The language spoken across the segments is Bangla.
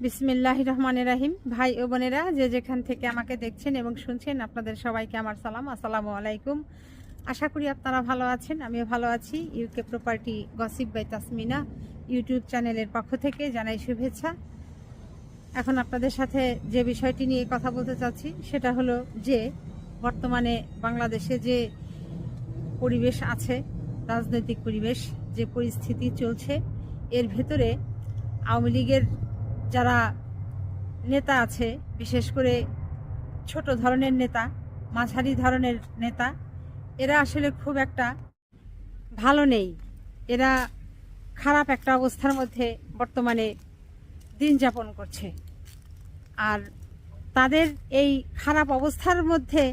বিসমিল্লাহির রহমানির রহিম। ভাই ও বোনেরা, যে যেখান থেকে আমাকে দেখছেন এবং শুনছেন, আপনাদের সবাইকে আমার সালাম, আসসালামু আলাইকুম। আশা করি আপনারা ভালো আছেন, আমিও ভালো আছি। UK property gossip by Tasmina YouTube চ্যানেলের পক্ষ থেকে জানাই শুভেচ্ছা। এখন আপনাদের সাথে যে বিষয়টি নিয়ে কথা বলতে চাচ্ছি সেটা হলো যে বর্তমানে বাংলাদেশে যে পরিবেশ আছে, রাজনৈতিক পরিবেশ, যে পরিস্থিতি চলছে, এর ভেতরে আওয়ামী লীগের যারা নেতা আছে, বিশেষ করে ছোট ধরনের নেতা, মাঝারি ধরনের নেতা, এরা আসলে খুব একটা ভালো নেই। এরা খারাপ একটা অবস্থার মধ্যে বর্তমানে দিন যাপন করছে। আর তাদের এই খারাপ অবস্থার মধ্যে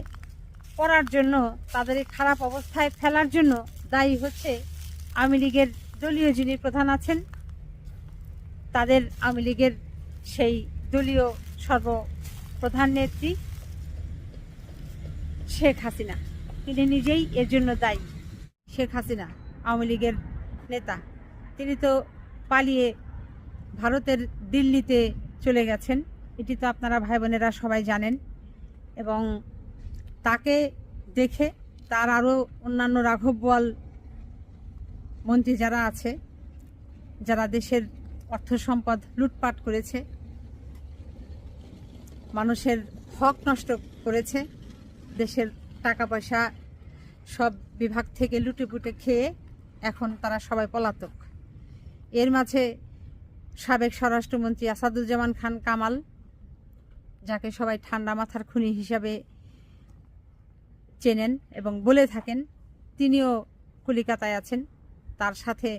পড়ার জন্য, তাদের এই খারাপ অবস্থায় ফেলার জন্য দায়ী হচ্ছে আওয়ামী লীগের দলীয় যিনি প্রধান আছেন, তাদের আওয়ামী লীগের সেই দলীয় সর্বপ্রধান নেত্রী শেখ হাসিনা। তিনি নিজেই এর জন্য দায়ী। শেখ হাসিনা আওয়ামী লীগের নেতা, তিনি তো পালিয়ে ভারতের দিল্লিতে চলে গেছেন, এটি তো আপনারা ভাই বোনেরা সবাই জানেন। এবং তাকে দেখে তার আরও অন্যান্য রাঘব বোয়াল মন্ত্রী যারা আছে, যারা দেশের অর্থ সম্পদ লুটপাট করেছে, মানুষের হক নষ্ট করেছে, দেশের টাকা পয়সা সব বিভাগ থেকে লুটেপুটে খেয়ে এখন তারা সবাই পলাতক। এর মাঝে সাবেক স্বরাষ্ট্রমন্ত্রী আসাদুজ্জামান খান কামাল, যাকে সবাই ঠান্ডা মাথার খুনি হিসাবে চেনেন এবং বলে থাকেন, তিনিও কলিকাতায় আছেন। তার সাথে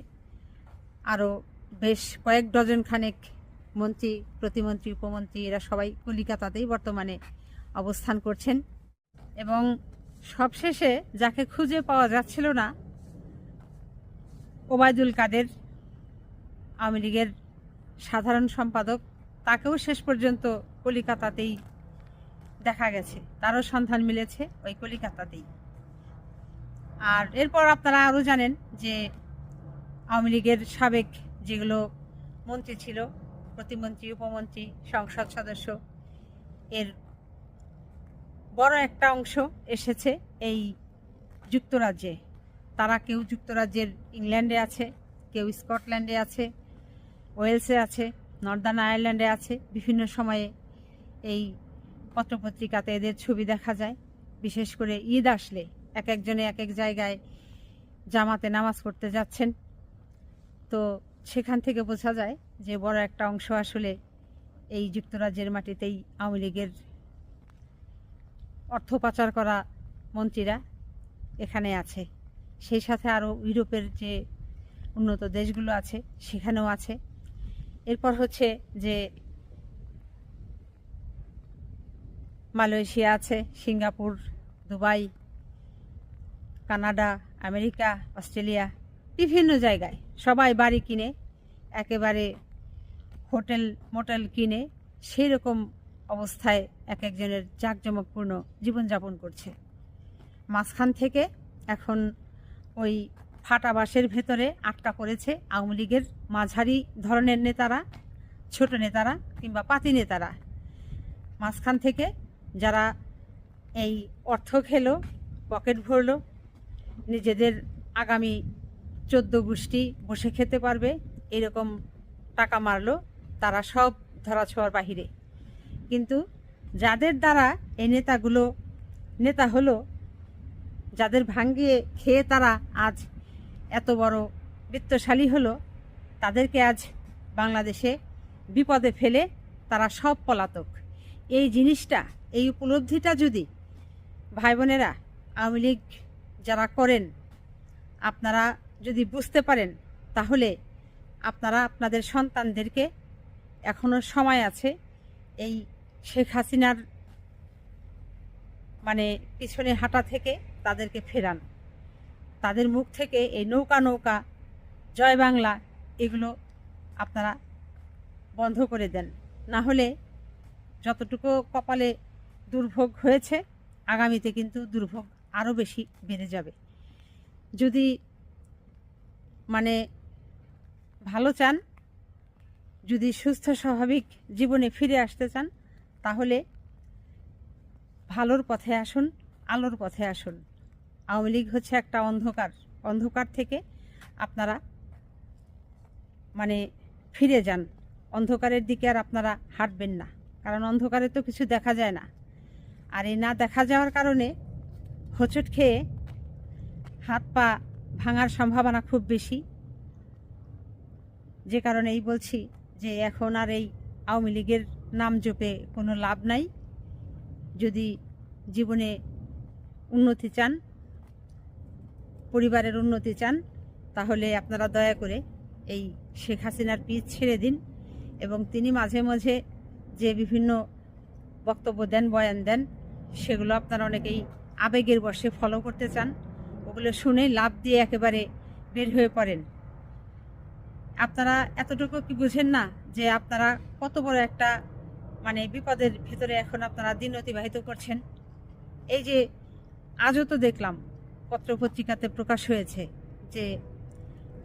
আরও বেশ কয়েক ডজন খানেক মন্ত্রী, প্রতিমন্ত্রী, উপমন্ত্রী, এরা সবাই কলিকাতাতেই বর্তমানে অবস্থান করছেন। এবং সবশেষে যাকে খুঁজে পাওয়া যাচ্ছিল না, ওবায়দুল কাদের, আওয়ামী লীগের সাধারণ সম্পাদক, তাকেও শেষ পর্যন্ত কলিকাতাতেই দেখা গেছে, তারও সন্ধান মিলেছে ওই কলিকাতাতেই। আর এরপর আপনারা আরও জানেন যে আওয়ামী লীগের সাবেক যেগুলো মন্ত্রী ছিল, প্রতিমন্ত্রী, উপমন্ত্রী, সংসদ সদস্য, এর বড় একটা অংশ এসেছে এই যুক্তরাজ্যে। তারা কেউ যুক্তরাজ্যের ইংল্যান্ডে আছে, কেউ স্কটল্যান্ডে আছে, ওয়েলসে আছে, নর্দার্ন আয়ারল্যান্ডে আছে। বিভিন্ন সময়ে এই পত্রপত্রিকাতে এদের ছবি দেখা যায়। বিশেষ করে ঈদ আসলে এক একজনে এক এক জায়গায় জামাতে নামাজ পড়তে যাচ্ছেন। তো সেখান থেকে বোঝা যায় যে বড় একটা অংশ আসলে এই যুক্তরাজ্যের মাটিতেই আওয়ামী লীগের অর্থ পাচার করা মন্ত্রীরা এখানে আছে। সেই সাথে আরও ইউরোপের যে উন্নত দেশগুলো আছে সেখানেও আছে। এরপর হচ্ছে যে মালয়েশিয়া আছে, Singapore, Dubai, Canada, America, Australia, বিভিন্ন জায়গায় সবাই বাড়ি কিনে, একেবারে হোটেল মোটেল কিনে সেই রকম অবস্থায় এক একজনের জাঁকজমকপূর্ণ জীবনযাপন করছে। মাঝখান থেকে এখন ওই ফাটা বাসের ভেতরে আটকা পড়েছে আওয়ামী লীগের মাঝারি ধরনের নেতারা, ছোট নেতারা কিংবা পাতি নেতারা। মাঝখান থেকে যারা এই অর্থ খেলো, পকেট ভরলো, নিজেদের আগামী 14 গোষ্ঠী বসে খেতে পারবে এরকম টাকা মারলো, তারা সব ধরাছোঁয়ার বাহিরে। কিন্তু যাদের দ্বারা এই নেতাগুলো নেতা হলো, যাদের ভাঙ্গিয়ে খেয়ে তারা আজ এত বড় বিত্তশালী হলো, তাদেরকে আজ বাংলাদেশে বিপদে ফেলে তারা সব পলাতক। এই জিনিসটা, এই উপলব্ধিটা যদি ভাই বোনেরা আওয়ামী লীগ যারা করেন, আপনারা যদি বুঝতে পারেন, তাহলে আপনারা আপনাদের সন্তানদেরকে, এখনও সময় আছে, এই শেখ হাসিনার মানে পিছনে হাঁটা থেকে তাদেরকে ফেরান। তাদের মুখ থেকে এই নৌকা নৌকা, জয় বাংলা, এগুলো আপনারা বন্ধ করে দেন। না হলে যতটুকু কপালে দুর্ভোগ হয়েছে, আগামীতে কিন্তু দুর্ভোগ আরও বেশি বেড়ে যাবে। যদি মানে ভালো চান, যদি সুস্থ স্বাভাবিক জীবনে ফিরে আসতে চান তাহলে ভালোর পথে আসুন, আলোর পথে আসুন। আওয়ামী লীগ হচ্ছে একটা অন্ধকার থেকে আপনারা ফিরে যান। অন্ধকারের দিকে আর আপনারা হাঁটবেন না, কারণ অন্ধকারে তো কিছু দেখা যায় না। আর এই না দেখা যাওয়ার কারণে হোঁচট খেয়ে হাত পা ভাঙার সম্ভাবনা খুব বেশি। যে কারণেই বলছি যে এখন আর এই আওয়ামী লীগের নাম জপে কোনো লাভ নাই। যদি জীবনে উন্নতি চান, পরিবারের উন্নতি চান, তাহলে আপনারা দয়া করে এই শেখ হাসিনার পিছ ছেড়ে দিন। এবং তিনি মাঝে মাঝে যে বিভিন্ন বক্তব্য দেন, বয়ান দেন, সেগুলো আপনারা অনেকেই আবেগের বশে ফলো করতে চান। ওগুলো শুনে লাভ দিয়ে একেবারে বের হয়ে পড়েন। আপনারা এতটুকু কি বুঝেন না যে আপনারা কত বড় একটা বিপদের ভিতরে এখন আপনারা দিন অতিবাহিত করছেন? এই যে আজও তো দেখলাম পত্রপত্রিকাতে প্রকাশ হয়েছে যে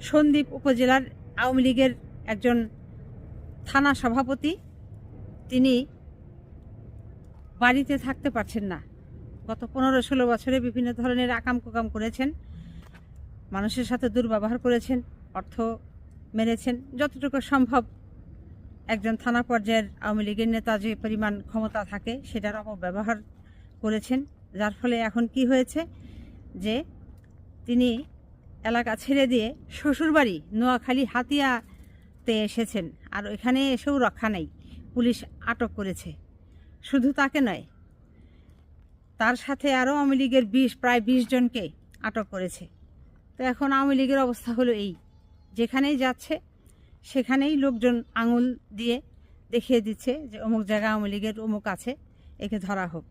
সন্দ্বীপ উপজেলার আওয়ামী লীগের একজন থানা সভাপতি তিনি বাড়িতে থাকতে পারছেন না। গত 15-16 বছরে বিভিন্ন ধরনের আকাম কুকাম করেছেন, মানুষের সাথে দুর্ব্যবহার করেছেন, অর্থ মেরেছেন, যতটুকু সম্ভব একজন থানা পর্যায়ের আওয়ামী লীগের নেতা যে পরিমাণ ক্ষমতা থাকে সেটার অপব্যবহার করেছেন। যার ফলে এখন কি হয়েছে যে তিনি এলাকা ছেড়ে দিয়ে শ্বশুরবাড়ি নোয়াখালী হাতিয়াতে এসেছেন। আর এখানে এসেও রক্ষা নেই, পুলিশ আটক করেছে। শুধু তাকে নয়, তার সাথে আরও আওয়ামী লীগের প্রায় 20 জনকে আটক করেছে। তো এখন আওয়ামী লীগের অবস্থা হলো এই, যেখানেই যাচ্ছে সেখানেই লোকজন আঙুল দিয়ে দেখিয়ে দিচ্ছে যে অমুক জায়গা আওয়ামী লীগের অমুক আছে, একে ধরা হোক।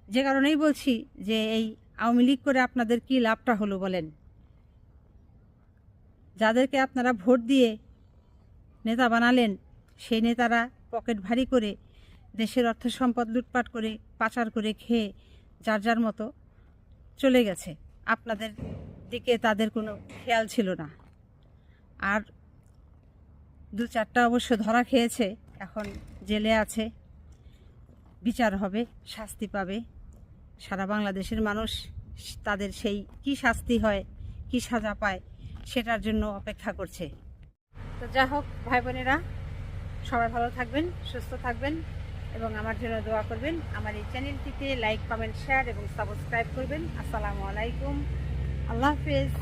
যে কারণেই বলছি যে এই আওয়ামী লীগ করে আপনাদের কি লাভটা হলো বলেন? যাদেরকে আপনারা ভোট দিয়ে নেতা বানালেন, সেই নেতারা পকেট ভারী করে দেশের অর্থ সম্পদ লুটপাট করে পাচার করে খেয়ে যার যার মতো চলে গেছে। আপনাদের দিকে তাদের কোনো খেয়াল ছিল না। আর 2-4টা অবশ্য ধরা খেয়েছে, এখন জেলে আছে, বিচার হবে, শাস্তি পাবে। সারা বাংলাদেশের মানুষ তাদের সেই কি শাস্তি হয়, কি সাজা পায়, সেটার জন্য অপেক্ষা করছে। তো যা হোক ভাই বোনেরা, সবাই ভালো থাকবেন, সুস্থ থাকবেন এবং আমার জন্য দোয়া করবেন। আমার এই চ্যানেলটিতে লাইক, কমেন্ট, শেয়ার এবং সাবস্ক্রাইব করবেন। আসসালামু আলাইকুম, আল্লাহ হাফেজ।